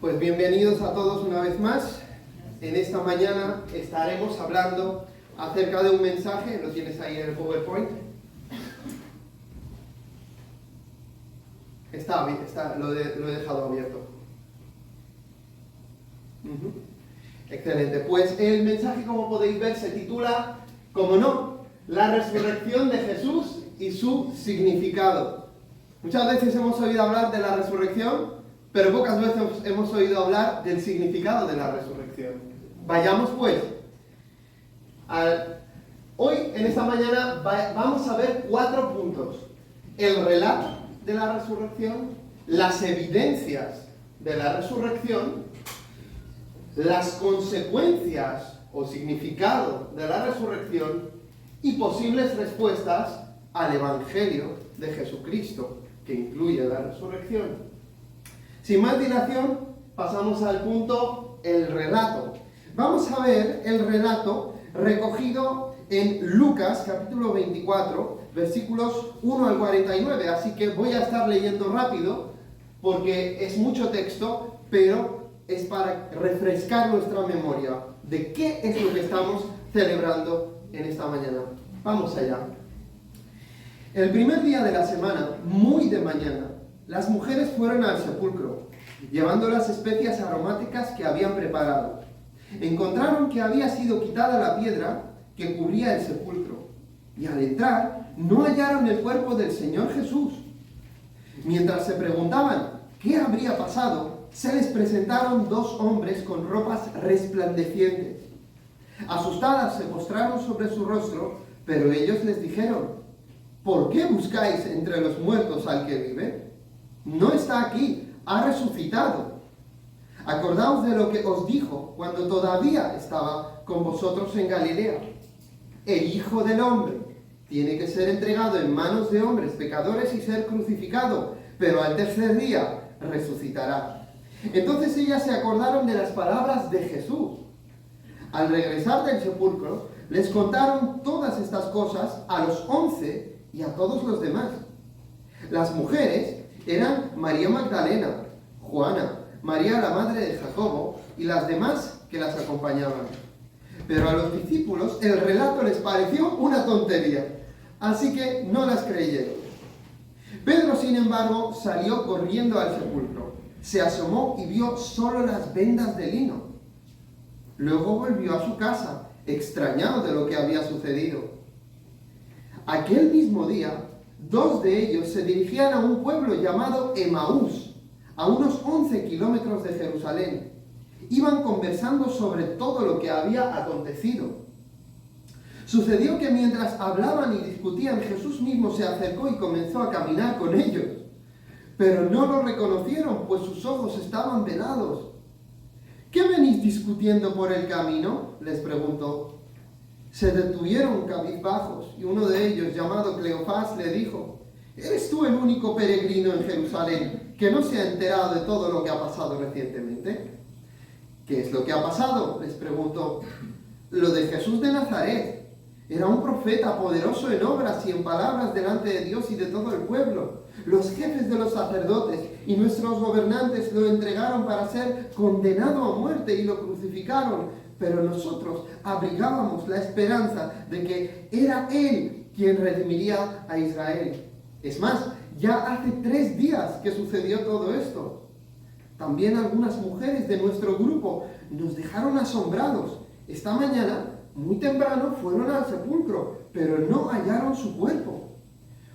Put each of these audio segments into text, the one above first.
Pues bienvenidos a todos una vez más. En esta mañana estaremos hablando acerca de un mensaje, lo tienes ahí en el PowerPoint. Lo he dejado abierto. Excelente. Pues el mensaje, como podéis ver, se titula, como no, la resurrección de Jesús y su significado. Muchas veces hemos oído hablar de la resurrección, pero pocas veces hemos oído hablar del significado de la resurrección. Vayamos pues. Hoy, en esta mañana, vamos a ver 4 puntos. El relato de la resurrección, las evidencias de la resurrección, las consecuencias o significado de la resurrección y posibles respuestas al Evangelio de Jesucristo, que incluye la resurrección. Sin más dilación, pasamos al punto, el relato. Vamos a ver el relato recogido en Lucas, capítulo 24, versículos 1 al 49. Así que voy a estar leyendo rápido, porque es mucho texto, pero es para refrescar nuestra memoria de qué es lo que estamos celebrando en esta mañana. Vamos allá. El primer día de la semana, muy de mañana, las mujeres fueron al sepulcro, llevando las especias aromáticas que habían preparado. Encontraron que había sido quitada la piedra que cubría el sepulcro, y al entrar no hallaron el cuerpo del Señor Jesús. Mientras se preguntaban qué habría pasado, se les presentaron 2 hombres con ropas resplandecientes. Asustadas se postraron sobre su rostro, pero ellos les dijeron: ¿por qué buscáis entre los muertos al que vive? No está aquí, ha resucitado. Acordaos de lo que os dijo cuando todavía estaba con vosotros en Galilea. El Hijo del Hombre tiene que ser entregado en manos de hombres pecadores y ser crucificado, pero al tercer día resucitará. Entonces ellas se acordaron de las palabras de Jesús. Al regresar del sepulcro, les contaron todas estas cosas a los 11 y a todos los demás. Las mujeres eran María Magdalena, Juana, María la madre de Jacobo y las demás que las acompañaban. Pero a los discípulos el relato les pareció una tontería, así que no las creyeron. Pedro, sin embargo, salió corriendo al sepulcro, se asomó y vio solo las vendas de lino. Luego volvió a su casa, extrañado de lo que había sucedido. Aquel mismo día, 2 de ellos se dirigían a un pueblo llamado Emaús, a unos 11 kilómetros de Jerusalén. Iban conversando sobre todo lo que había acontecido. Sucedió que mientras hablaban y discutían, Jesús mismo se acercó y comenzó a caminar con ellos. Pero no lo reconocieron, pues sus ojos estaban velados. ¿Qué venís discutiendo por el camino?, les preguntó. Se detuvieron cabizbajos, y uno de ellos, llamado Cleofás, le dijo: ¿eres tú el único peregrino en Jerusalén que no se ha enterado de todo lo que ha pasado recientemente? ¿Qué es lo que ha pasado?, les preguntó. Lo de Jesús de Nazaret. Era un profeta poderoso en obras y en palabras delante de Dios y de todo el pueblo. Los jefes de los sacerdotes y nuestros gobernantes lo entregaron para ser condenado a muerte y lo crucificaron. Pero nosotros abrigábamos la esperanza de que era Él quien redimiría a Israel. Es más, ya hace 3 días que sucedió todo esto. También algunas mujeres de nuestro grupo nos dejaron asombrados. Esta mañana, muy temprano, fueron al sepulcro, pero no hallaron su cuerpo.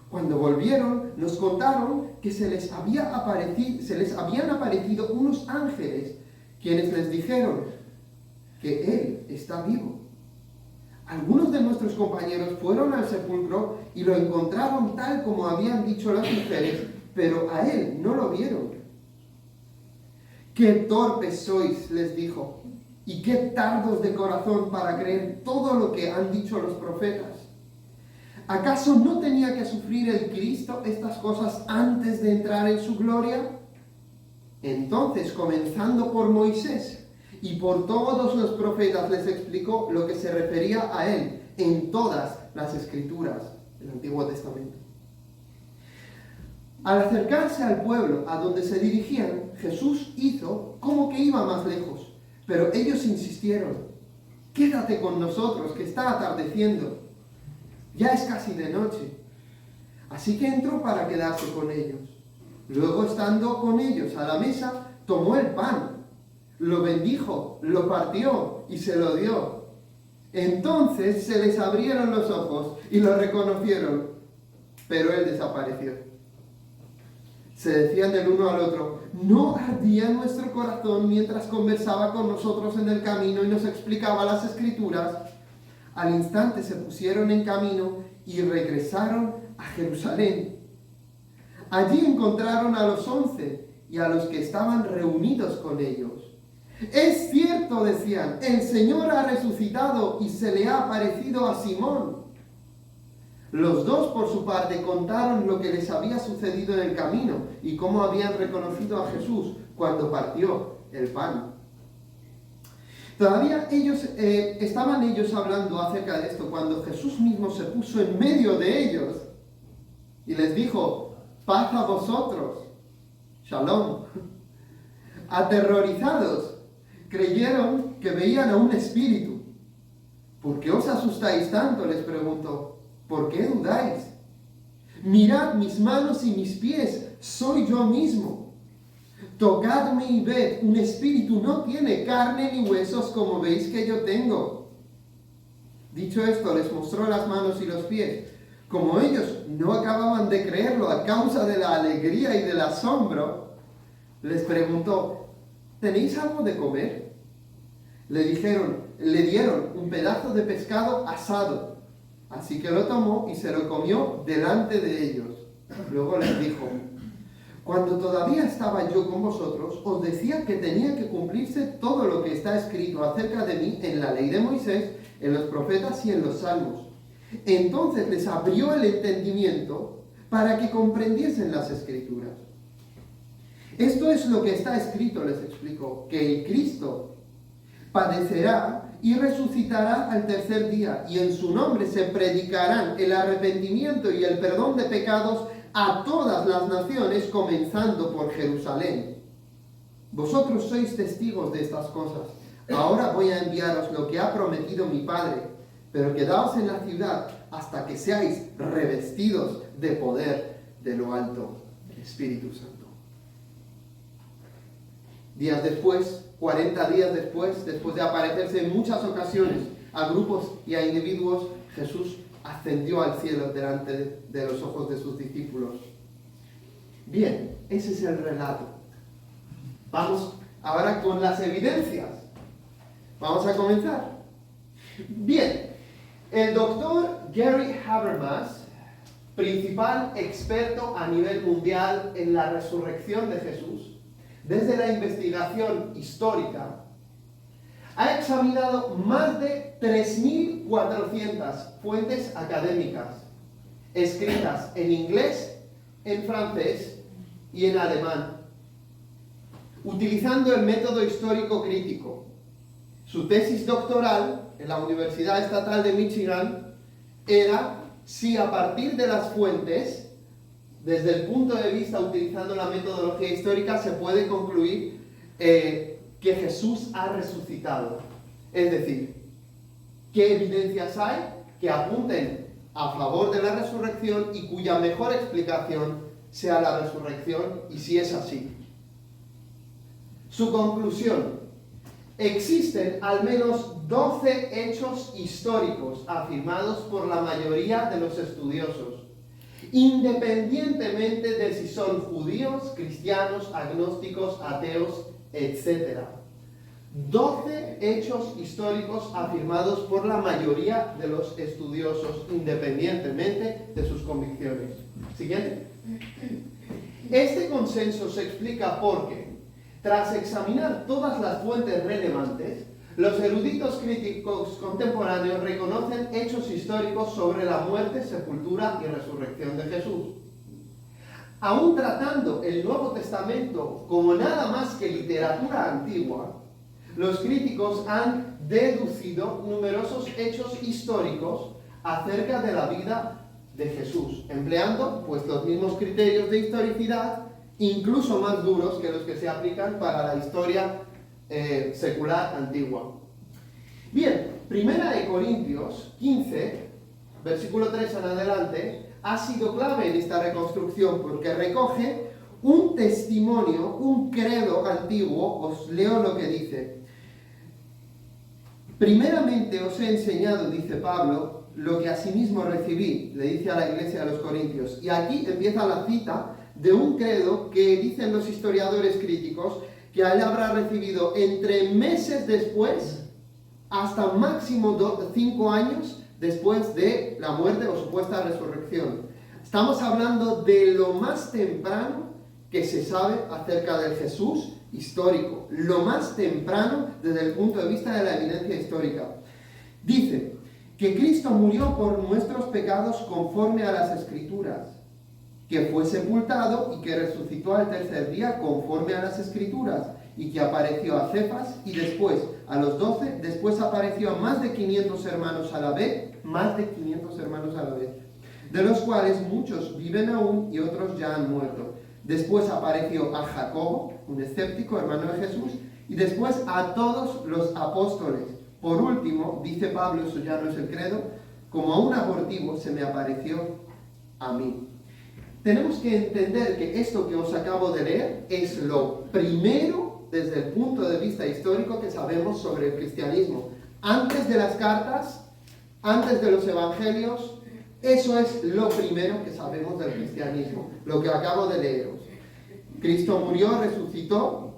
Cuando volvieron, nos contaron que se les habían aparecido unos ángeles, quienes les dijeron que Él está vivo. Algunos de nuestros compañeros fueron al sepulcro y lo encontraron tal como habían dicho las mujeres, pero a Él no lo vieron. ¡Qué torpes sois!, les dijo, y qué tardos de corazón para creer todo lo que han dicho los profetas. ¿Acaso no tenía que sufrir el Cristo estas cosas antes de entrar en su gloria? Entonces, comenzando por Moisés y por todos los profetas, les explicó lo que se refería a Él en todas las Escrituras del Antiguo Testamento. Al acercarse al pueblo a donde se dirigían, Jesús hizo como que iba más lejos, pero ellos insistieron: quédate con nosotros, que está atardeciendo. Ya es casi de noche. Así que entró para quedarse con ellos. Luego, estando con ellos a la mesa, tomó el pan, lo bendijo, lo partió y se lo dio. Entonces se les abrieron los ojos y lo reconocieron, pero él desapareció. Se decían del uno al otro: ¿no ardía nuestro corazón mientras conversaba con nosotros en el camino y nos explicaba las Escrituras? Al instante se pusieron en camino y regresaron a Jerusalén. Allí encontraron a los 11 y a los que estaban reunidos con ellos. Es cierto, decían, el Señor ha resucitado y se le ha aparecido a Simón. Los dos, por su parte, contaron lo que les había sucedido en el camino y cómo habían reconocido a Jesús cuando partió el pan. Todavía estaban ellos hablando acerca de esto cuando Jesús mismo se puso en medio de ellos y les dijo: paz a vosotros, shalom. Aterrorizados, creyeron que veían a un espíritu. ¿Por qué os asustáis tanto?, les preguntó. ¿Por qué dudáis? Mirad mis manos y mis pies, soy yo mismo. Tocadme y ved, un espíritu no tiene carne ni huesos como veis que yo tengo. Dicho esto, les mostró las manos y los pies. Como ellos no acababan de creerlo a causa de la alegría y del asombro, les preguntó: ¿tenéis algo de comer? Le dieron un pedazo de pescado asado. Así que lo tomó y se lo comió delante de ellos. Luego les dijo: cuando todavía estaba yo con vosotros, os decía que tenía que cumplirse todo lo que está escrito acerca de mí en la ley de Moisés, en los profetas y en los salmos. Entonces les abrió el entendimiento para que comprendiesen las Escrituras. Esto es lo que está escrito, les explicó, que el Cristo padecerá y resucitará al tercer día, y en su nombre se predicarán el arrepentimiento y el perdón de pecados a todas las naciones, comenzando por Jerusalén. Vosotros sois testigos de estas cosas. Ahora voy a enviaros lo que ha prometido mi Padre, pero quedaos en la ciudad hasta que seáis revestidos de poder de lo alto, el Espíritu Santo. Días después, 40 días después de aparecerse en muchas ocasiones a grupos y a individuos, Jesús ascendió al cielo delante de los ojos de sus discípulos. Bien, ese es el relato. Vamos ahora con las evidencias. Vamos a comenzar. Bien, el doctor Gary Habermas, principal experto a nivel mundial en la resurrección de Jesús, desde la investigación histórica, ha examinado más de 3.400 fuentes académicas, escritas en inglés, en francés y en alemán, utilizando el método histórico crítico. Su tesis doctoral en la Universidad Estatal de Michigan era si a partir de las fuentes, desde el punto de vista utilizando la metodología histórica, se puede concluir que Jesús ha resucitado. Es decir, ¿qué evidencias hay que apunten a favor de la resurrección y cuya mejor explicación sea la resurrección? Y si es así. Su conclusión: existen al menos 12 hechos históricos afirmados por la mayoría de los estudiosos, independientemente de si son judíos, cristianos, agnósticos, ateos, etc. 12 hechos históricos afirmados por la mayoría de los estudiosos, independientemente de sus convicciones. Siguiente. Este consenso se explica porque, tras examinar todas las fuentes relevantes, los eruditos críticos contemporáneos reconocen hechos históricos sobre la muerte, sepultura y resurrección de Jesús. Aún tratando el Nuevo Testamento como nada más que literatura antigua, los críticos han deducido numerosos hechos históricos acerca de la vida de Jesús, empleando pues los mismos criterios de historicidad, incluso más duros que los que se aplican para la historia secular antigua. Bien, Primera de Corintios 15, versículo 3 en adelante, ha sido clave en esta reconstrucción porque recoge un testimonio, un credo antiguo. Os leo lo que dice. Primeramente os he enseñado, dice Pablo, lo que asimismo recibí, le dice a la iglesia de los Corintios. Y aquí empieza la cita de un credo que dicen los historiadores críticos que él habrá recibido entre meses después hasta máximo 5 años después de la muerte o supuesta resurrección. Estamos hablando de lo más temprano que se sabe acerca del Jesús histórico, lo más temprano desde el punto de vista de la evidencia histórica. Dice que Cristo murió por nuestros pecados conforme a las Escrituras, que fue sepultado y que resucitó al tercer día conforme a las Escrituras, y que apareció a Cefas y después a los 12, después apareció a más de 500 hermanos a la vez, de los cuales muchos viven aún y otros ya han muerto. Después apareció a Jacobo, un escéptico, hermano de Jesús, y después a todos los apóstoles. Por último, dice Pablo, eso ya no es el credo, como a un abortivo se me apareció a mí. Tenemos que entender que esto que os acabo de leer es lo primero desde el punto de vista histórico que sabemos sobre el cristianismo. Antes de las cartas, antes de los evangelios, eso es lo primero que sabemos del cristianismo, lo que acabo de leeros. Cristo murió, resucitó,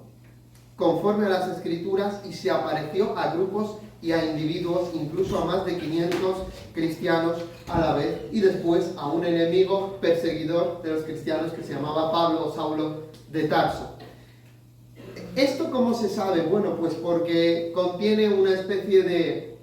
conforme a las Escrituras, y se apareció a grupos y a individuos, incluso a más de 500 cristianos a la vez, y después a un enemigo perseguidor de los cristianos que se llamaba Pablo o Saulo de Tarso. ¿Esto cómo se sabe? Bueno, pues porque contiene una especie de,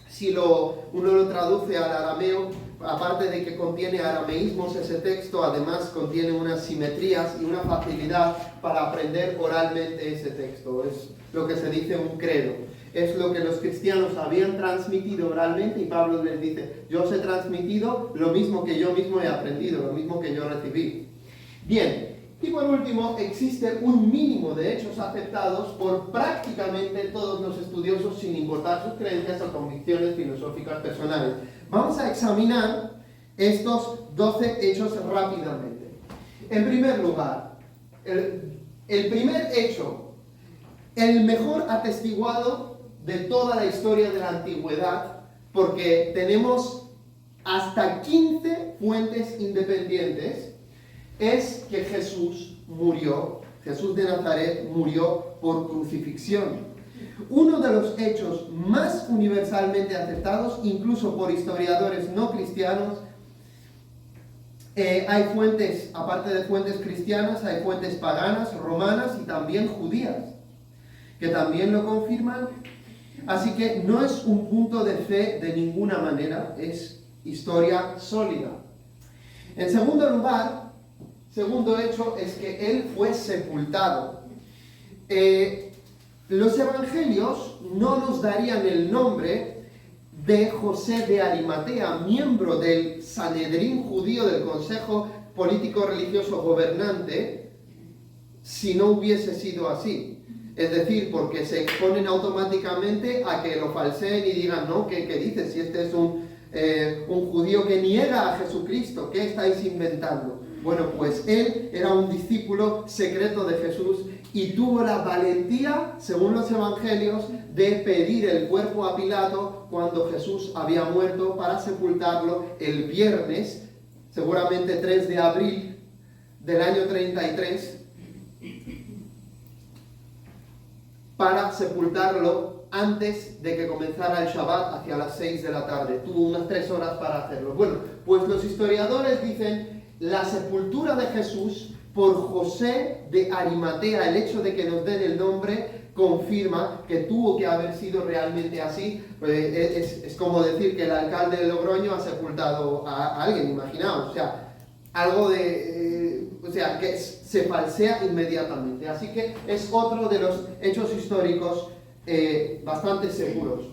si uno lo traduce al arameo, aparte de que contiene arameísmos ese texto, además contiene unas simetrías y una facilidad para aprender oralmente ese texto. Es lo que se dice un credo. Es lo que los cristianos habían transmitido oralmente y Pablo les dice, yo os he transmitido lo mismo que yo mismo he aprendido, lo mismo que yo recibí. Bien, y por último, existe un mínimo de hechos aceptados por prácticamente todos los estudiosos sin importar sus creencias o convicciones filosóficas personales. Vamos a examinar estos 12 hechos rápidamente. En primer lugar, el primer hecho, el mejor atestiguado de toda la historia de la antigüedad, porque tenemos hasta 15 fuentes independientes, es que Jesús de Nazaret murió por crucifixión. Uno de los hechos más universalmente aceptados, incluso por historiadores no cristianos. Hay fuentes, aparte de fuentes cristianas, hay fuentes paganas, romanas y también judías, que también lo confirman. Así que no es un punto de fe de ninguna manera, es historia sólida. En segundo lugar, segundo hecho es que él fue sepultado. Los evangelios no nos darían el nombre de José de Arimatea, miembro del Sanedrín judío, del Consejo Político Religioso Gobernante, si no hubiese sido así. Es decir, porque se exponen automáticamente a que lo falseen y digan, no, ¿qué dices? Si este es un judío que niega a Jesucristo, ¿qué estáis inventando? Bueno, pues él era un discípulo secreto de Jesús y tuvo la valentía, según los evangelios, de pedir el cuerpo a Pilato cuando Jesús había muerto para sepultarlo el viernes, seguramente 3 de abril del año 33, para sepultarlo antes de que comenzara el Shabbat hacia las 6 de la tarde. Tuvo unas 3 horas para hacerlo. Bueno, pues los historiadores dicen la sepultura de Jesús por José de Arimatea, el hecho de que nos den el nombre confirma que tuvo que haber sido realmente así. Es como decir que el alcalde de Logroño ha sepultado a alguien, imaginaos, o sea, algo que se falsea inmediatamente. Así que es otro de los hechos históricos bastante seguros.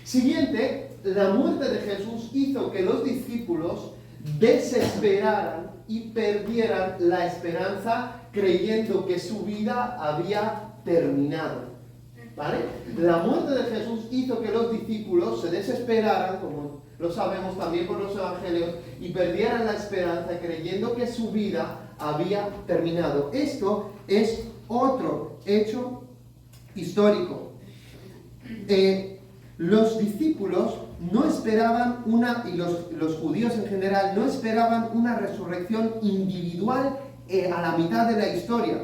Siguiente, la muerte de Jesús hizo que los discípulos desesperaran y perdieran la esperanza creyendo que su vida había terminado. ¿Vale? La muerte de Jesús hizo que los discípulos se desesperaran, como lo sabemos también por los evangelios, y perdieran la esperanza creyendo que su vida había terminado. Esto es otro hecho histórico. Los discípulos no esperaban y los judíos en general no esperaban una resurrección individual a la mitad de la historia.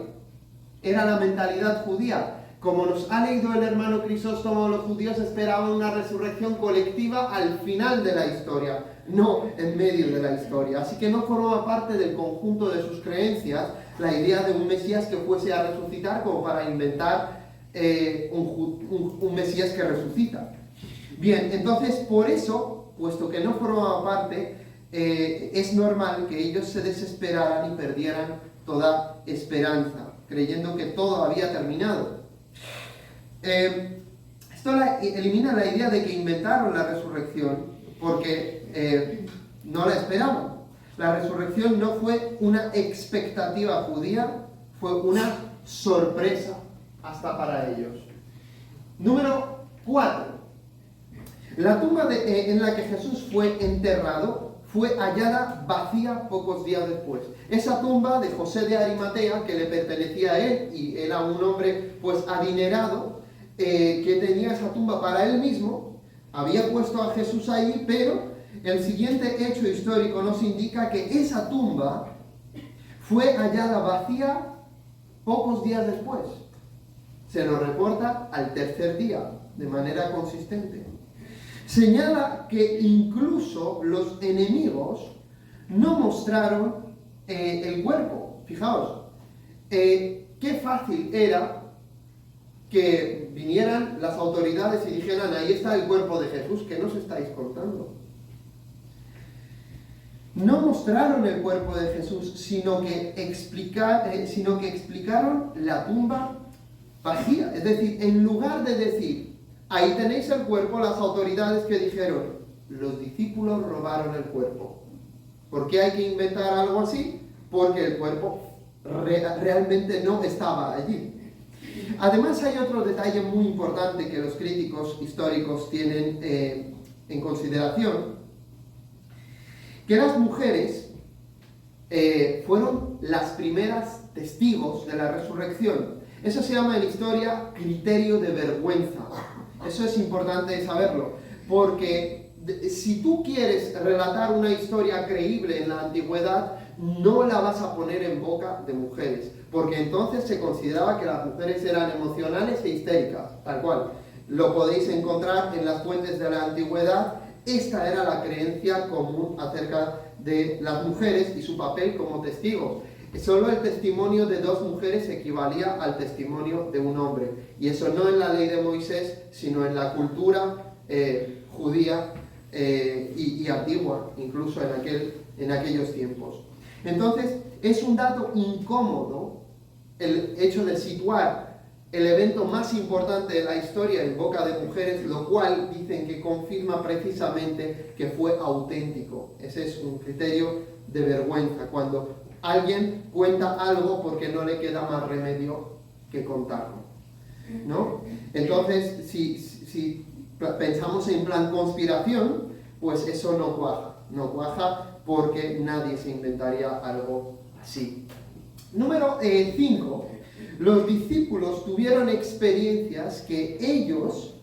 Era la mentalidad judía. Como nos ha leído el hermano Crisóstomo, los judíos esperaban una resurrección colectiva al final de la historia, no en medio de la historia. Así que no formaba parte del conjunto de sus creencias la idea de un Mesías que fuese a resucitar como para inventar un Mesías que resucita. Bien, entonces por eso, puesto que no formaba parte, es normal que ellos se desesperaran y perdieran toda esperanza, creyendo que todo había terminado. Esto elimina la idea de que inventaron la resurrección porque no la esperaban. La resurrección no fue una expectativa judía, fue una sorpresa hasta para ellos. Número 4. La tumba en la que Jesús fue enterrado fue hallada vacía pocos días después. Esa tumba de José de Arimatea, que le pertenecía a él, y era un hombre pues adinerado, que tenía esa tumba para él mismo, había puesto a Jesús ahí, pero el siguiente hecho histórico nos indica que esa tumba fue hallada vacía pocos días después. Se lo reporta al tercer día, de manera consistente. Señala que incluso los enemigos no mostraron el cuerpo. Fijaos, qué fácil era que vinieran las autoridades y dijeran: ahí está el cuerpo de Jesús, ¿qué nos estáis contando? No mostraron el cuerpo de Jesús, sino que explicaron la tumba vacía. Es decir, en lugar de decir: ahí tenéis el cuerpo, las autoridades que dijeron: los discípulos robaron el cuerpo. ¿Por qué hay que inventar algo así? Porque el cuerpo realmente no estaba allí. Además, hay otro detalle muy importante que los críticos históricos tienen en consideración, que las mujeres fueron las primeras testigos de la resurrección. Eso se llama en historia criterio de vergüenza. Eso es importante saberlo, porque si tú quieres relatar una historia creíble en la antigüedad, no la vas a poner en boca de mujeres, porque entonces se consideraba que las mujeres eran emocionales e histéricas, tal cual. Lo podéis encontrar en las fuentes de la antigüedad. Esta era la creencia común acerca de las mujeres y su papel como testigos. Solo el testimonio de dos mujeres equivalía al testimonio de un hombre. Y eso no en la ley de Moisés, sino en la cultura judía y antigua, incluso en aquellos tiempos. Entonces, es un dato incómodo el hecho de situar el evento más importante de la historia en boca de mujeres, lo cual dicen que confirma precisamente que fue auténtico. Ese es un criterio de vergüenza, cuando alguien cuenta algo porque no le queda más remedio que contarlo, ¿no? Entonces, si pensamos en plan conspiración, pues eso no cuaja porque nadie se inventaría algo así. Número 5. Los discípulos tuvieron experiencias que ellos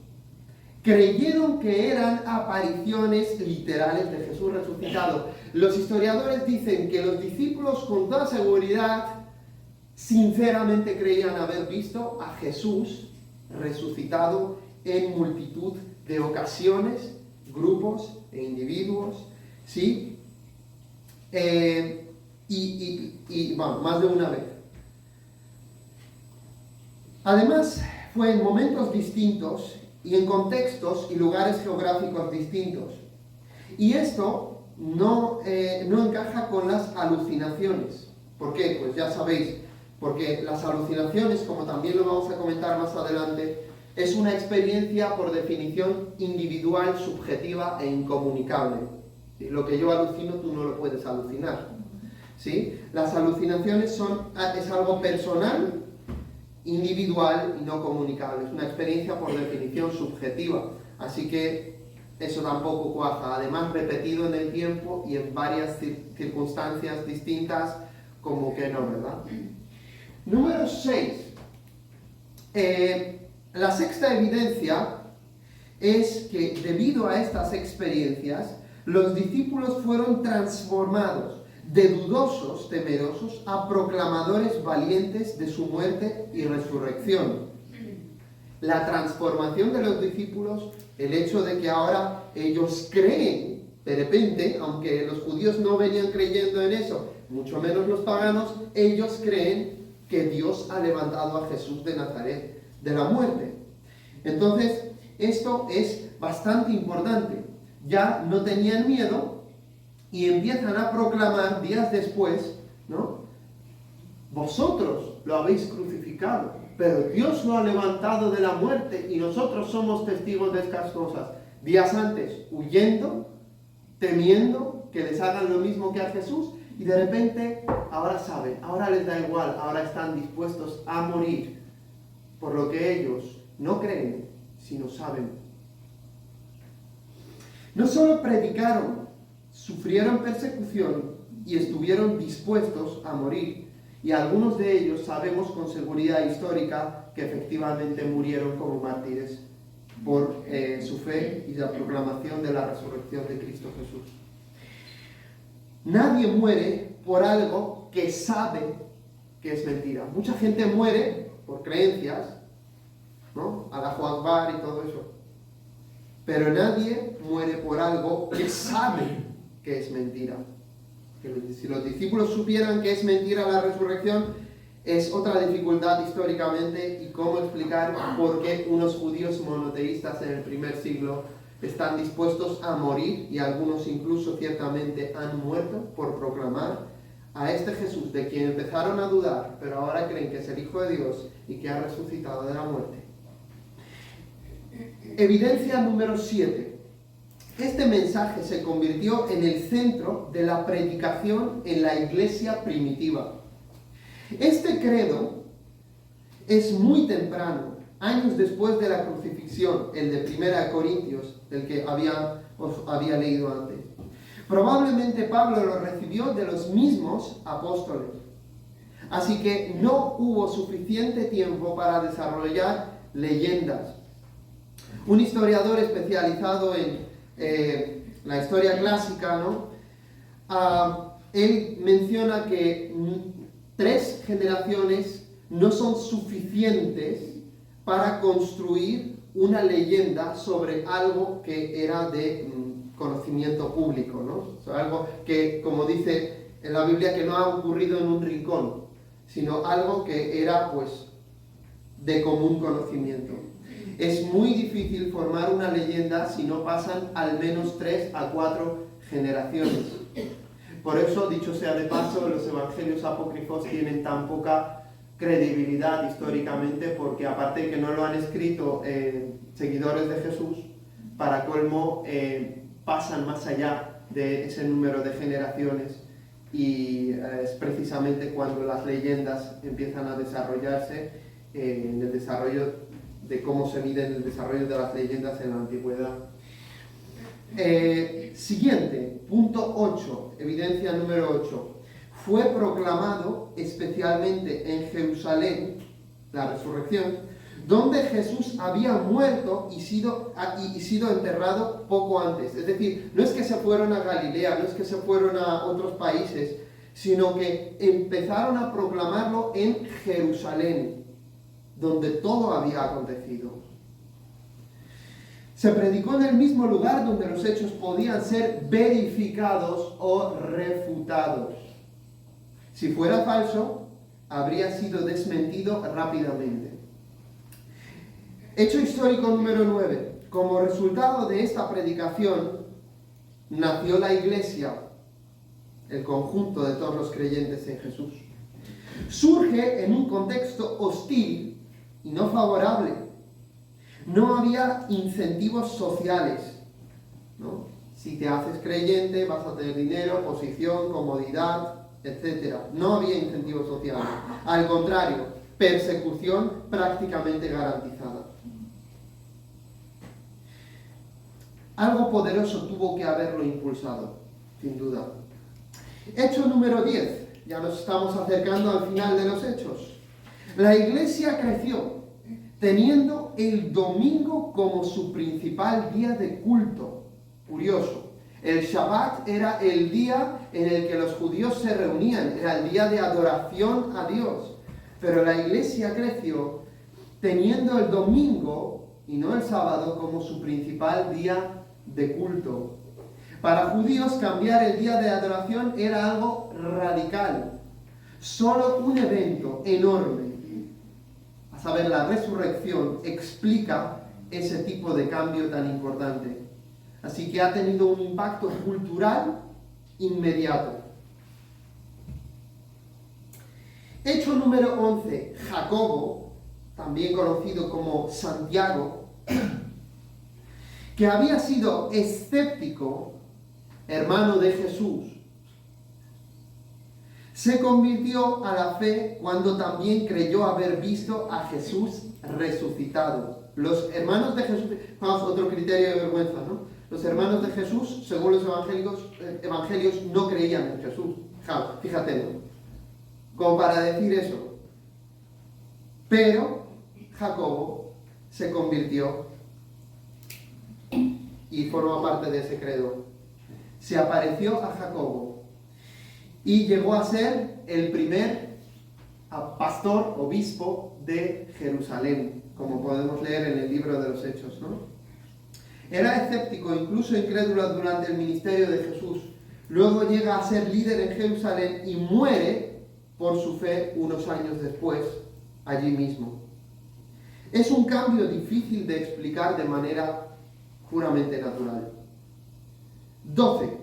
creyeron que eran apariciones literales de Jesús resucitado. Los historiadores dicen que los discípulos con toda seguridad, sinceramente creían haber visto a Jesús resucitado en multitud de ocasiones, grupos e individuos, ¿sí? Bueno, más de una vez. Además, fue en momentos distintos y en contextos y lugares geográficos distintos. Y esto no encaja con las alucinaciones. ¿Por qué? Pues ya sabéis, porque las alucinaciones, como también lo vamos a comentar más adelante, es una experiencia por definición individual, subjetiva e incomunicable. ¿Sí? Lo que yo alucino, tú no lo puedes alucinar. ¿Sí? Las alucinaciones es algo personal, individual y no comunicable. Es una experiencia por definición subjetiva. Así que eso tampoco cuaja. Además, repetido en el tiempo y en varias circunstancias distintas, como que no, ¿verdad? Número 6. La sexta evidencia es que debido a estas experiencias, los discípulos fueron transformados de dudosos, temerosos, a proclamadores valientes de su muerte y resurrección. La transformación de los discípulos, el hecho de que ahora ellos creen, de repente, aunque los judíos no venían creyendo en eso, mucho menos los paganos, ellos creen que Dios ha levantado a Jesús de Nazaret de la muerte. Entonces, esto es bastante importante. Ya no tenían miedo y empiezan a proclamar días después, ¿no? Vosotros lo habéis crucificado, pero Dios lo ha levantado de la muerte y nosotros somos testigos de estas cosas. Días antes, huyendo, temiendo que les hagan lo mismo que a Jesús, y de repente ahora saben, ahora les da igual, ahora están dispuestos a morir por lo que ellos no creen, sino saben. No solo predicaron, sufrieron persecución y estuvieron dispuestos a morir. Y algunos de ellos sabemos con seguridad histórica que efectivamente murieron como mártires por su fe y la proclamación de la resurrección de Cristo Jesús. Nadie muere por algo que sabe que es mentira. Mucha gente muere por creencias, ¿no? Allahu Akbar y todo eso. Pero nadie muere por algo que sabe que es mentira. Si los discípulos supieran que es mentira la resurrección, es otra dificultad históricamente, y cómo explicar por qué unos judíos monoteístas en el primer siglo están dispuestos a morir, y algunos incluso ciertamente han muerto por proclamar a este Jesús de quien empezaron a dudar, pero ahora creen que es el Hijo de Dios y que ha resucitado de la muerte. Evidencia número 7. Este mensaje se convirtió en el centro de la predicación en la iglesia primitiva. Este credo es muy temprano, años después de la crucifixión, el de 1 Corintios, del que os había leído antes. Probablemente Pablo lo recibió de los mismos apóstoles. Así que no hubo suficiente tiempo para desarrollar leyendas. Un historiador especializado en la historia clásica, ¿no? Él menciona que 3 generaciones no son suficientes para construir una leyenda sobre algo que era de conocimiento público, ¿no? O sea, algo que, como dice en la Biblia, que no ha ocurrido en un rincón, sino algo que era, pues, de común conocimiento. Es muy difícil formar una leyenda si no pasan al menos 3 a 4 generaciones. Por eso, dicho sea de paso, los evangelios apócrifos tienen tan poca credibilidad históricamente, porque aparte de que no lo han escrito seguidores de Jesús, para colmo pasan más allá de ese número de generaciones, y es precisamente cuando las leyendas empiezan a desarrollarse, en el desarrollo de cómo se mide el desarrollo de las leyendas en la antigüedad. Siguiente, punto 8, evidencia número 8. Fue proclamado especialmente en Jerusalén, la resurrección, donde Jesús había muerto y sido enterrado poco antes. Es decir, no es que se fueron a Galilea, no es que se fueron a otros países, sino que empezaron a proclamarlo en Jerusalén, donde todo había acontecido. Se predicó en el mismo lugar donde los hechos podían ser verificados o refutados. Si fuera falso, habría sido desmentido rápidamente. Hecho histórico número 9. Como resultado de esta predicación, nació la iglesia, el conjunto de todos los creyentes en Jesús. Surge en un contexto hostil y no favorable. No había incentivos sociales, ¿no? Si te haces creyente, vas a tener dinero, posición, comodidad, etc. No había incentivos sociales. Al contrario, persecución prácticamente garantizada. Algo poderoso tuvo que haberlo impulsado, sin duda. Hecho número 10. Ya nos estamos acercando al final de los hechos. La iglesia creció, teniendo el domingo como su principal día de culto. Curioso. El Shabbat era el día en el que los judíos se reunían, era el día de adoración a Dios. Pero la iglesia creció teniendo el domingo y no el sábado como su principal día de culto. Para judíos cambiar el día de adoración era algo radical. Solo un evento enorme, a saber, la resurrección, explica ese tipo de cambio tan importante. Así que ha tenido un impacto cultural inmediato. Hecho número 11. Jacobo, también conocido como Santiago, que había sido escéptico, hermano de Jesús, se convirtió a la fe cuando también creyó haber visto a Jesús resucitado. Los hermanos de Jesús, vamos, otro criterio de vergüenza, ¿no? Los hermanos de Jesús, según los evangelios, no creían en Jesús. Fíjate, ¿no? Como para decir eso. Pero Jacobo se convirtió y forma parte de ese credo. Se apareció a Jacobo y llegó a ser el primer pastor, obispo de Jerusalén, como podemos leer en el libro de los Hechos, ¿no? Era escéptico, incluso incrédulo durante el ministerio de Jesús. Luego llega a ser líder en Jerusalén y muere por su fe unos años después, allí mismo. Es un cambio difícil de explicar de manera puramente natural. 12.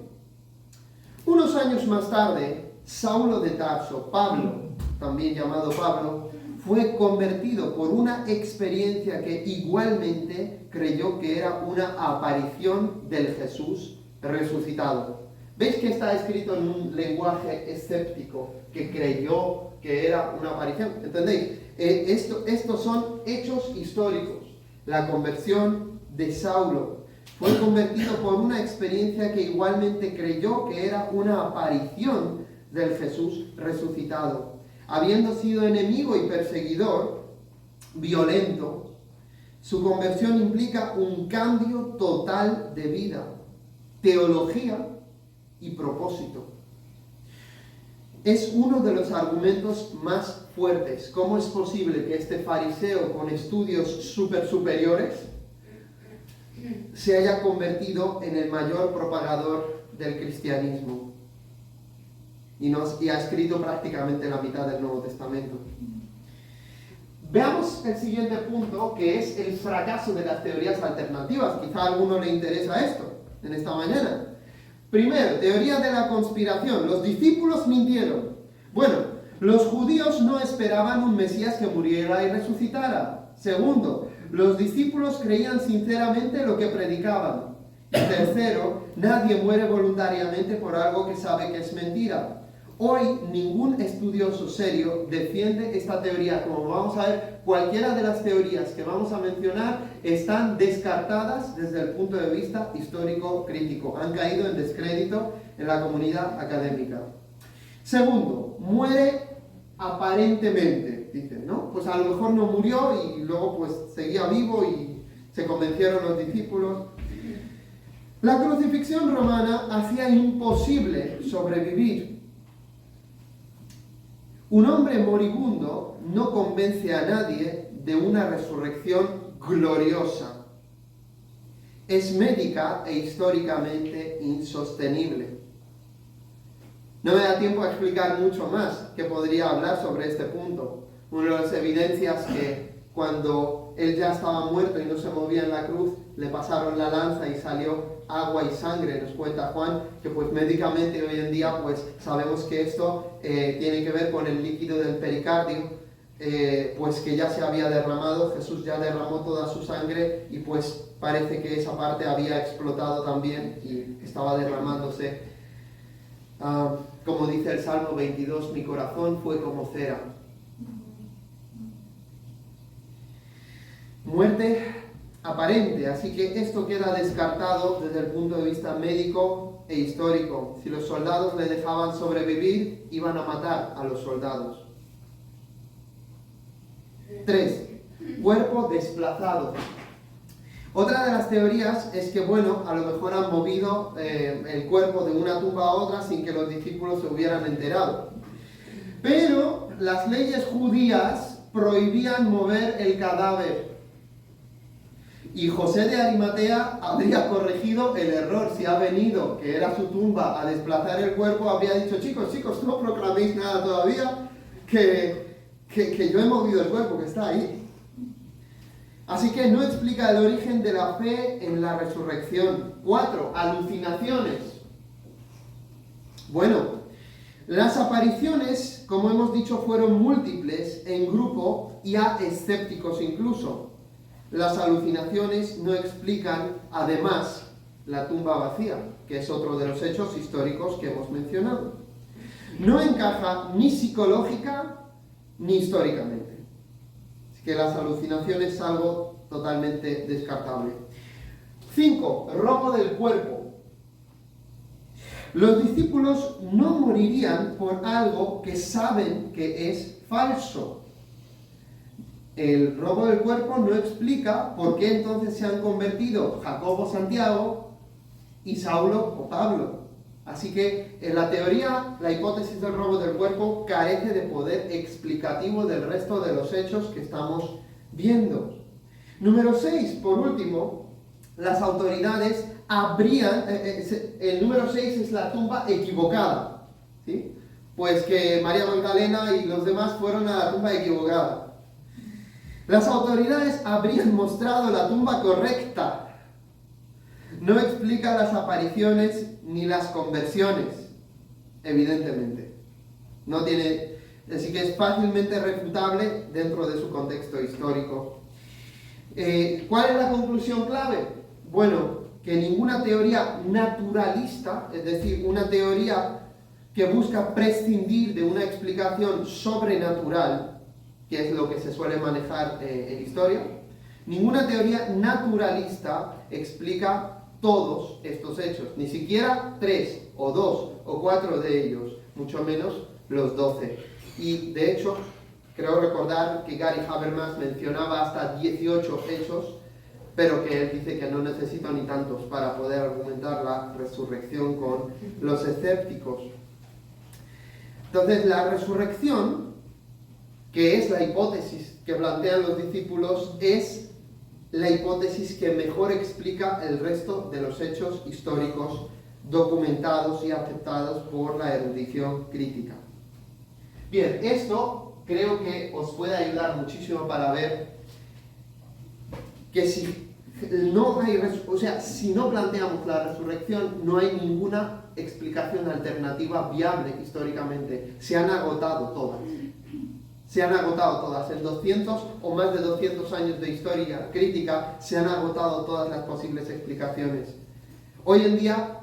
Unos años más tarde, Saulo de Tarso, Pablo, también llamado Pablo, fue convertido por una experiencia que igualmente creyó que era una aparición del Jesús resucitado. ¿Veis que está escrito en un lenguaje escéptico, que creyó que era una aparición? ¿Entendéis? Estos son hechos históricos. La conversión de Saulo fue convertido por una experiencia que igualmente creyó que era una aparición del Jesús resucitado. Habiendo sido enemigo y perseguidor, violento, su conversión implica un cambio total de vida, teología y propósito. Es uno de los argumentos más fuertes. ¿Cómo es posible que este fariseo con estudios superiores se haya convertido en el mayor propagador del cristianismo? Y ha escrito prácticamente la mitad del Nuevo Testamento. Veamos el siguiente punto, que es el fracaso de las teorías alternativas. Quizá a alguno le interesa esto en esta mañana. Primero, teoría de la conspiración. Los discípulos mintieron. Bueno, los judíos no esperaban un Mesías que muriera y resucitara. Segundo, los discípulos creían sinceramente lo que predicaban. Y tercero, nadie muere voluntariamente por algo que sabe que es mentira. Hoy ningún estudioso serio defiende esta teoría. Como vamos a ver, cualquiera de las teorías que vamos a mencionar están descartadas desde el punto de vista histórico-crítico. Han caído en descrédito en la comunidad académica. Segundo, muere aparentemente, dicen, ¿no? Pues a lo mejor no murió y luego pues seguía vivo y se convencieron los discípulos. La crucifixión romana hacía imposible sobrevivir. Un hombre moribundo no convence a nadie de una resurrección gloriosa. Es médica e históricamente insostenible. No me da tiempo a explicar mucho más que podría hablar sobre este punto. Una de las evidencias que cuando él ya estaba muerto y no se movía en la cruz, le pasaron la lanza y salió agua y sangre, nos cuenta Juan, que pues médicamente hoy en día pues sabemos que esto tiene que ver con el líquido del pericardio, pues que ya se había derramado, Jesús ya derramó toda su sangre y pues parece que esa parte había explotado también y estaba derramándose. Como dice el Salmo 22, mi corazón fue como cera. Muerte aparente, así que esto queda descartado desde el punto de vista médico e histórico. Si los soldados le dejaban sobrevivir, iban a matar a los soldados. 3. Cuerpo desplazado. Otra de las teorías es que, bueno, a lo mejor han movido el cuerpo de una tumba a otra sin que los discípulos se hubieran enterado. Pero las leyes judías prohibían mover el cadáver. Y José de Arimatea habría corregido el error. Si ha venido, que era su tumba, a desplazar el cuerpo, habría dicho, chicos, no proclaméis nada todavía, que yo he movido el cuerpo, que está ahí. Así que no explica el origen de la fe en la resurrección. 4. Alucinaciones. Bueno, las apariciones, como hemos dicho, fueron múltiples en grupo y a escépticos incluso. Las alucinaciones no explican, además, la tumba vacía, que es otro de los hechos históricos que hemos mencionado. No encaja ni psicológica ni históricamente. Así que las alucinaciones es algo totalmente descartable. 5. Robo del cuerpo. Los discípulos no morirían por algo que saben que es falso. El robo del cuerpo no explica por qué entonces se han convertido Jacobo, Santiago y Saulo o Pablo. Así que en la teoría, la hipótesis del robo del cuerpo carece de poder explicativo del resto de los hechos que estamos viendo. Número 6, por último, las autoridades habrían... el número 6 es la tumba equivocada, ¿sí? Pues que María Magdalena y los demás fueron a la tumba equivocada. Las autoridades habrían mostrado la tumba correcta. No explica las apariciones ni las conversiones, evidentemente. No tiene, así que es fácilmente refutable dentro de su contexto histórico. ¿Cuál es la conclusión clave? Bueno, que ninguna teoría naturalista, es decir, una teoría que busca prescindir de una explicación sobrenatural, que es lo que se suele manejar en historia, ninguna teoría naturalista explica todos estos hechos, ni siquiera 3 o 2 o 4 de ellos, mucho menos los 12. Y de hecho, creo recordar que Gary Habermas mencionaba hasta 18 hechos, pero que él dice que no necesita ni tantos para poder argumentar la resurrección con los escépticos. Entonces, la resurrección, que es la hipótesis que plantean los discípulos, es la hipótesis que mejor explica el resto de los hechos históricos documentados y aceptados por la erudición crítica. Bien, esto creo que os puede ayudar muchísimo para ver que si no planteamos la resurrección, no hay ninguna explicación alternativa viable históricamente. Se han agotado todas. Se han agotado todas. En 200 o más de 200 años de historia crítica se han agotado todas las posibles explicaciones. Hoy en día,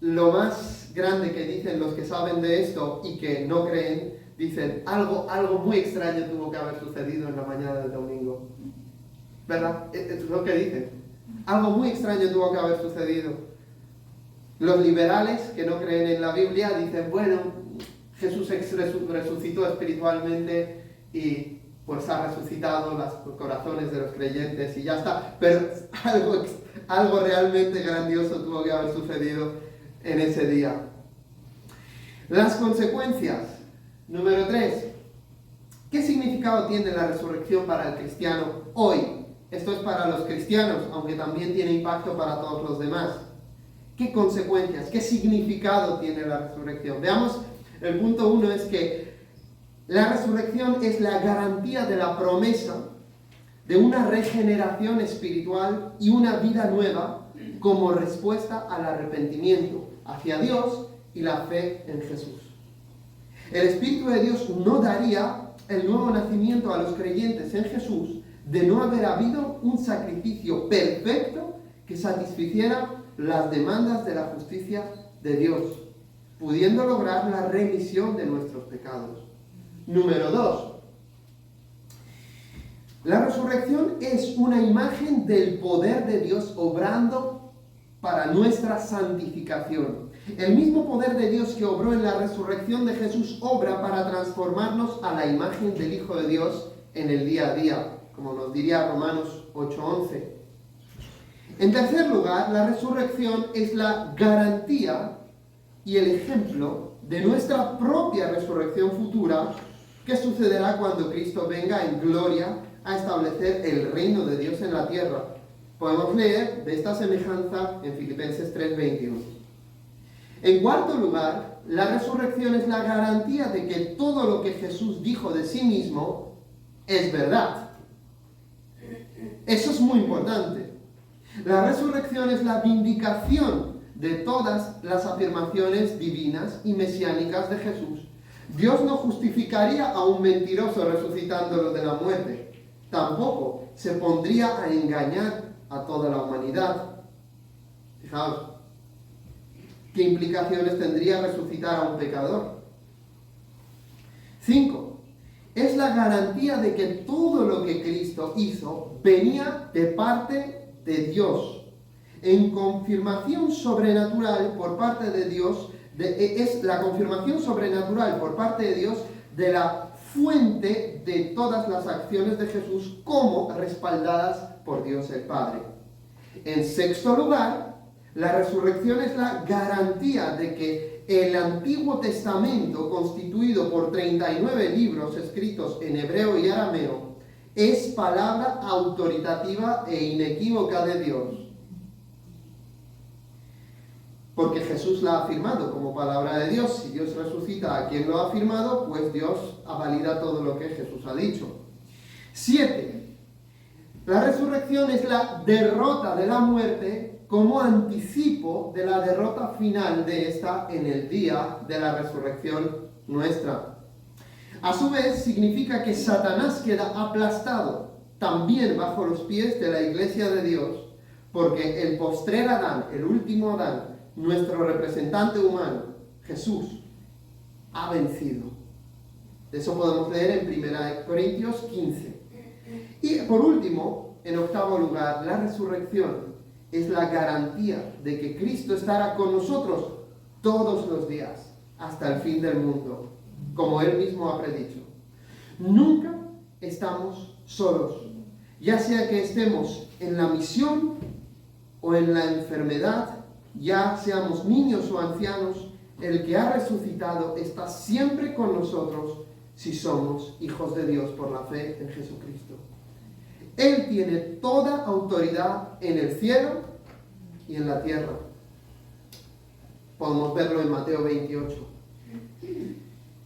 lo más grande que dicen los que saben de esto y que no creen, dicen algo muy extraño tuvo que haber sucedido en la mañana del domingo. ¿Verdad? Es lo que dicen. Algo muy extraño tuvo que haber sucedido. Los liberales que no creen en la Biblia dicen, bueno, Jesús resucitó espiritualmente y pues ha resucitado los corazones de los creyentes y ya está. Pero algo realmente grandioso tuvo que haber sucedido en ese día. Las consecuencias. Número 3. ¿Qué significado tiene la resurrección para el cristiano hoy? Esto es para los cristianos, aunque también tiene impacto para todos los demás. ¿Qué consecuencias? ¿Qué significado tiene la resurrección? Veamos, el punto 1 es que la resurrección es la garantía de la promesa de una regeneración espiritual y una vida nueva como respuesta al arrepentimiento hacia Dios y la fe en Jesús. El Espíritu de Dios no daría el nuevo nacimiento a los creyentes en Jesús de no haber habido un sacrificio perfecto que satisficiera las demandas de la justicia de Dios, pudiendo lograr la remisión de nuestros pecados. Número 2. La resurrección es una imagen del poder de Dios obrando para nuestra santificación. El mismo poder de Dios que obró en la resurrección de Jesús obra para transformarnos a la imagen del Hijo de Dios en el día a día, como nos diría Romanos 8:11. En tercer lugar, la resurrección es la garantía y el ejemplo de nuestra propia resurrección futura que sucederá cuando Cristo venga en gloria a establecer el reino de Dios en la tierra. Podemos leer de esta semejanza en Filipenses 3:21. En cuarto lugar, la resurrección es la garantía de que todo lo que Jesús dijo de sí mismo es verdad. Eso es muy importante. La resurrección es la vindicación de todas las afirmaciones divinas y mesiánicas de Jesús. Dios no justificaría a un mentiroso resucitándolo de la muerte. Tampoco se pondría a engañar a toda la humanidad. Fijaos, ¿qué implicaciones tendría resucitar a un pecador? 5. Es la garantía de que todo lo que Cristo hizo venía de parte de Dios. En confirmación sobrenatural por parte de Dios, es la confirmación sobrenatural por parte de Dios de la fuente de todas las acciones de Jesús como respaldadas por Dios el Padre. En sexto lugar, la resurrección es la garantía de que el Antiguo Testamento, constituido por 39 libros escritos en hebreo y arameo, es palabra autoritativa e inequívoca de Dios. Porque Jesús la ha afirmado como palabra de Dios. Si Dios resucita a quien lo ha afirmado, pues Dios avalida todo lo que Jesús ha dicho. 7. La resurrección es la derrota de la muerte como anticipo de la derrota final de esta en el día de la resurrección nuestra. A su vez, significa que Satanás queda aplastado también bajo los pies de la Iglesia de Dios, porque el postrer Adán, el último Adán, nuestro representante humano, Jesús, ha vencido. De eso podemos leer en 1 Corintios 15. Y por último, en octavo lugar, la resurrección es la garantía de que Cristo estará con nosotros todos los días, hasta el fin del mundo, como Él mismo ha predicho. Nunca estamos solos, ya sea que estemos en la misión o en la enfermedad, ya seamos niños o ancianos, el que ha resucitado está siempre con nosotros si somos hijos de Dios por la fe en Jesucristo. Él tiene toda autoridad en el cielo y en la tierra. Podemos verlo en Mateo 28.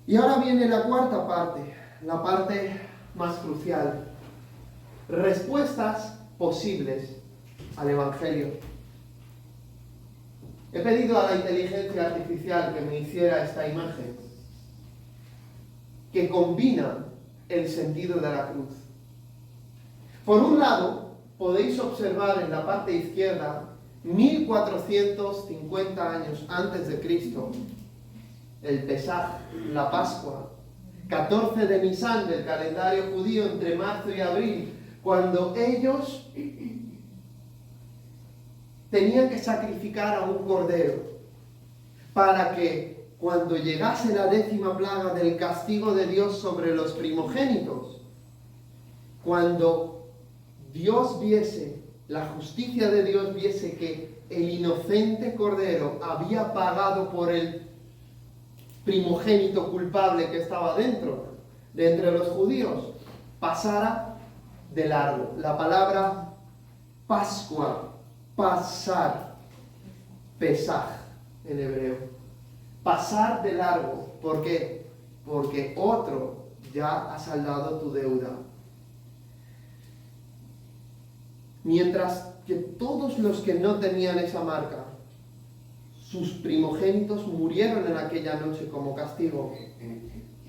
Y ahora viene la cuarta parte, la parte más crucial. Respuestas posibles al Evangelio. He pedido a la inteligencia artificial que me hiciera esta imagen, que combina el sentido de la cruz. Por un lado, podéis observar en la parte izquierda, 1450 años antes de Cristo, el Pesaj, la Pascua, 14 de Nisan del calendario judío, entre marzo y abril, cuando ellos tenían que sacrificar a un cordero para que cuando llegase la 10ª plaga del castigo de Dios sobre los primogénitos, cuando Dios viese, la justicia de Dios viese que el inocente cordero había pagado por el primogénito culpable que estaba dentro, de entre los judíos, pasara de largo. La palabra Pascua, pasar, Pesaj en hebreo. Pasar de largo. ¿Por qué? Porque otro ya ha saldado tu deuda. Mientras que todos los que no tenían esa marca, sus primogénitos murieron en aquella noche como castigo,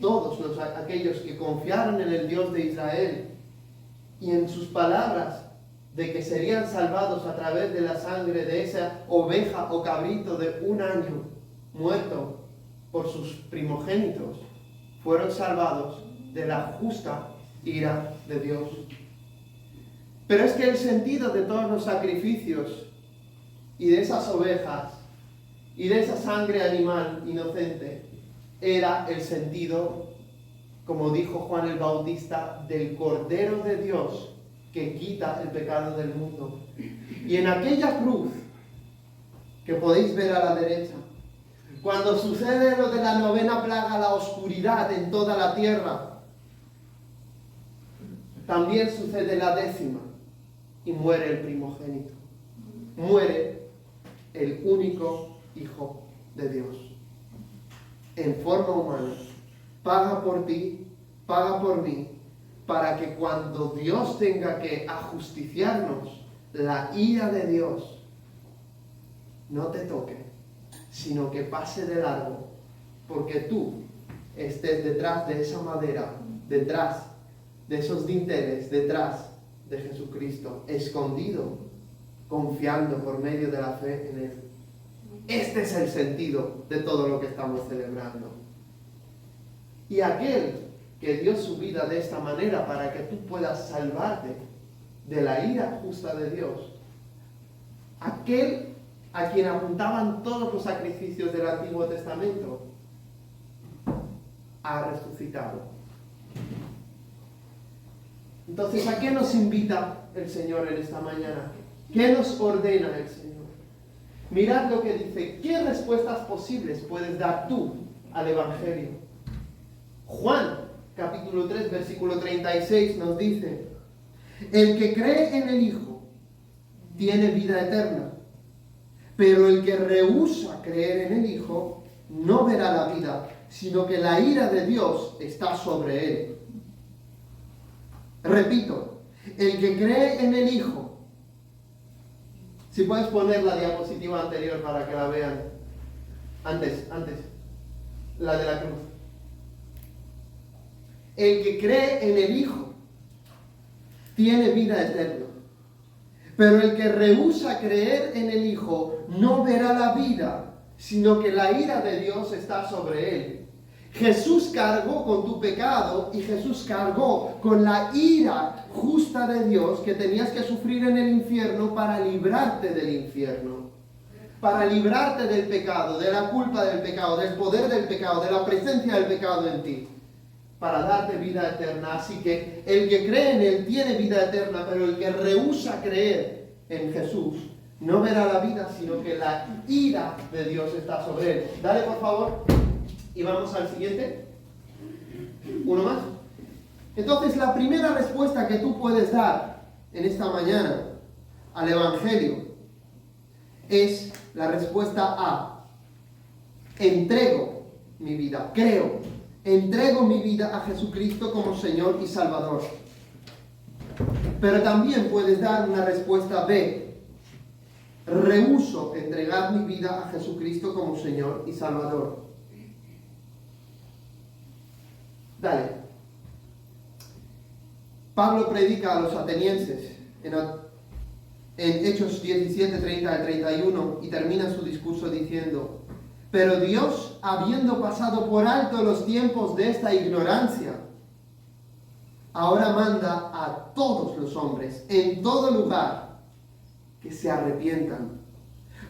todos aquellos que confiaron en el Dios de Israel y en sus palabras de que serían salvados a través de la sangre de esa oveja o cabrito de un año muerto por sus primogénitos, fueron salvados de la justa ira de Dios. Pero es que el sentido de todos los sacrificios y de esas ovejas y de esa sangre animal inocente era el sentido, como dijo Juan el Bautista, del Cordero de Dios que quita el pecado del mundo. Y en aquella cruz que podéis ver a la derecha, cuando sucede lo de la novena plaga, la oscuridad en toda la tierra, también sucede la 10ª y muere el primogénito. Muere el único Hijo de Dios. En forma humana, paga por ti, paga por mí, para que cuando Dios tenga que ajusticiarnos, la ira de Dios no te toque, sino que pase de largo, porque tú estés detrás de esa madera, detrás de esos dinteles, detrás de Jesucristo, escondido, confiando por medio de la fe en Él. Este es el sentido de todo lo que estamos celebrando. Y aquel que dio su vida de esta manera para que tú puedas salvarte de la ira justa de Dios, aquel a quien apuntaban todos los sacrificios del Antiguo Testamento, ha resucitado. Entonces, ¿a qué nos invita el Señor en esta mañana? ¿Qué nos ordena el Señor? Mirad lo que dice. ¿Qué respuestas posibles puedes dar tú al Evangelio? Juan, capítulo 3, versículo 36 nos dice: el que cree en el Hijo tiene vida eterna, pero el que rehúsa creer en el Hijo no verá la vida, sino que la ira de Dios está sobre él. Repito, el que cree en el Hijo. Si puedes poner la diapositiva anterior para que la vean. Antes, la de la cruz. El que cree en el Hijo tiene vida eterna. Pero el que rehúsa creer en el Hijo no verá la vida, sino que la ira de Dios está sobre él. Jesús cargó con tu pecado y Jesús cargó con la ira justa de Dios que tenías que sufrir en el infierno para librarte del infierno, para librarte del pecado, de la culpa del pecado, del poder del pecado, de la presencia del pecado en ti, para darte vida eterna. Así que el que cree en Él tiene vida eterna, pero el que rehúsa creer en Jesús no verá la vida, sino que la ira de Dios está sobre él. Dale, por favor. Y vamos al siguiente. Uno más. Entonces, la primera respuesta que tú puedes dar en esta mañana al Evangelio es la respuesta A. Entrego mi vida, creo, entrego mi vida a Jesucristo como Señor y Salvador. Pero también puedes dar una respuesta B. Rehúso entregar mi vida a Jesucristo como Señor y Salvador. Dale. Pablo predica a los atenienses en Hechos 17, 30 al 31 y termina su discurso diciendo: pero Dios, habiendo pasado por alto los tiempos de esta ignorancia, ahora manda a todos los hombres, en todo lugar, que se arrepientan,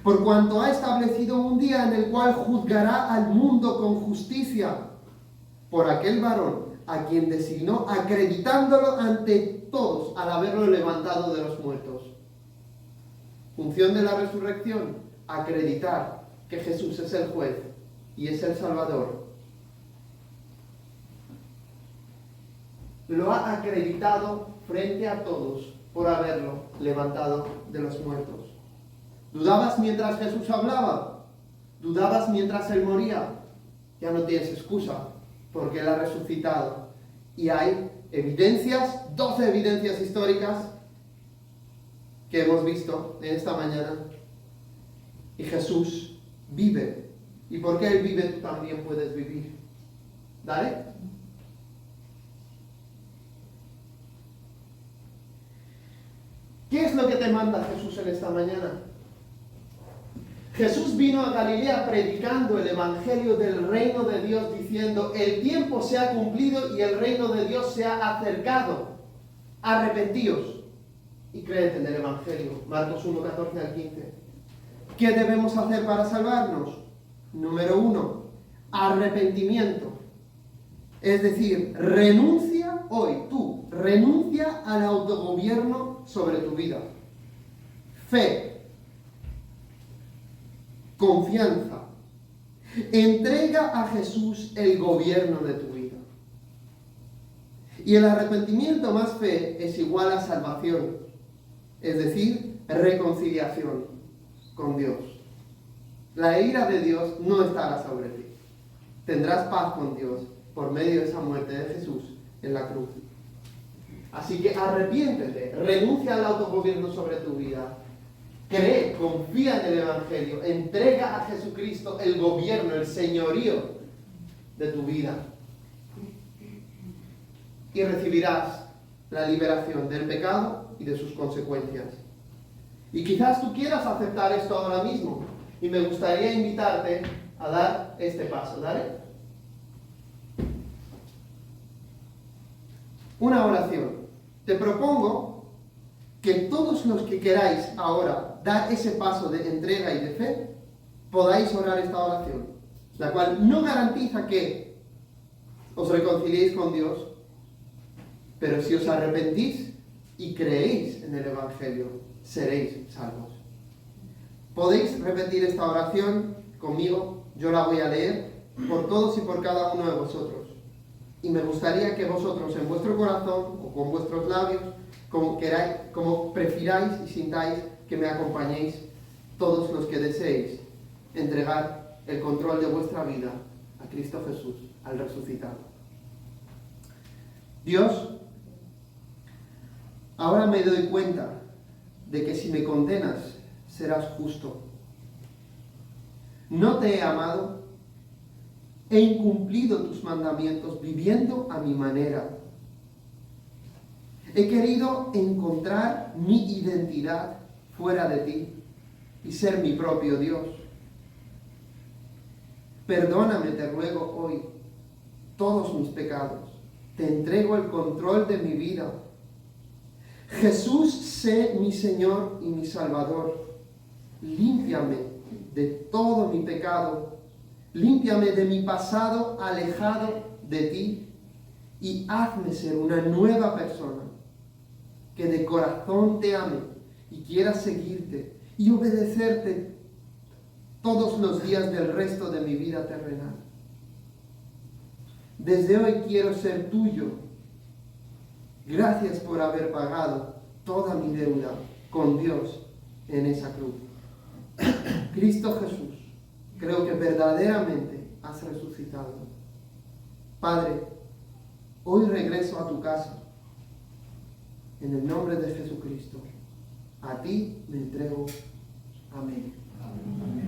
por cuanto ha establecido un día en el cual juzgará al mundo con justicia, por aquel varón a quien designó, acreditándolo ante todos al haberlo levantado de los muertos. Función de la resurrección: acreditar que Jesús es el juez y es el Salvador. Lo ha acreditado frente a todos por haberlo levantado de los muertos. ¿Dudabas mientras Jesús hablaba? ¿Dudabas mientras Él moría? Ya no tienes excusa, porque Él ha resucitado. Y hay evidencias, 12 evidencias históricas que hemos visto en esta mañana. Y Jesús vive. Y porque Él vive, tú también puedes vivir. ¿Dale? ¿Qué es lo que te manda Jesús en esta mañana? Jesús vino a Galilea predicando el evangelio del reino de Dios, diciendo: el tiempo se ha cumplido y el reino de Dios se ha acercado. Arrepentíos y creed en el evangelio. Marcos 1, 14 al 15. ¿Qué debemos hacer para salvarnos? Número 1, arrepentimiento. Es decir, renuncia hoy, tú, renuncia al autogobierno sobre tu vida. Fe. Confianza. Entrega a Jesús el gobierno de tu vida. Y el arrepentimiento más fe es igual a salvación, es decir, reconciliación con Dios. La ira de Dios no estará sobre ti. Tendrás paz con Dios por medio de esa muerte de Jesús en la cruz. Así que arrepiéntete, renuncia al autogobierno sobre tu vida. Cree, confía en el evangelio, entrega a Jesucristo el gobierno, el señorío de tu vida. Y recibirás la liberación del pecado y de sus consecuencias. Y quizás tú quieras aceptar esto ahora mismo. Y me gustaría invitarte a dar este paso. ¿Dale? Una oración. Te propongo que todos los que queráis ahora dar ese paso de entrega y de fe, podáis orar esta oración, la cual no garantiza que os reconciliéis con Dios, pero si os arrepentís y creéis en el evangelio, seréis salvos. Podéis repetir esta oración conmigo. Yo la voy a leer por todos y por cada uno de vosotros. Y me gustaría que vosotros en vuestro corazón o con vuestros labios, como queráis, como prefiráis y sintáis, que me acompañéis todos los que deseéis entregar el control de vuestra vida a Cristo Jesús, al resucitado. Dios, ahora me doy cuenta de que si me condenas, serás justo. No te he amado, he incumplido tus mandamientos viviendo a mi manera. He querido encontrar mi identidad fuera de ti y ser mi propio Dios. Perdóname, te ruego hoy, todos mis pecados. Te entrego el control de mi vida. Jesús, sé mi Señor y mi Salvador. Límpiame de todo mi pecado. Límpiame de mi pasado alejado de ti y hazme ser una nueva persona que de corazón te ame y quiera seguirte y obedecerte todos los días del resto de mi vida terrenal. Desde hoy quiero ser tuyo. Gracias por haber pagado toda mi deuda con Dios en esa cruz. Cristo Jesús, creo que verdaderamente has resucitado. Padre, hoy regreso a tu casa. En el nombre de Jesucristo, a ti me entrego. Amén. Amén.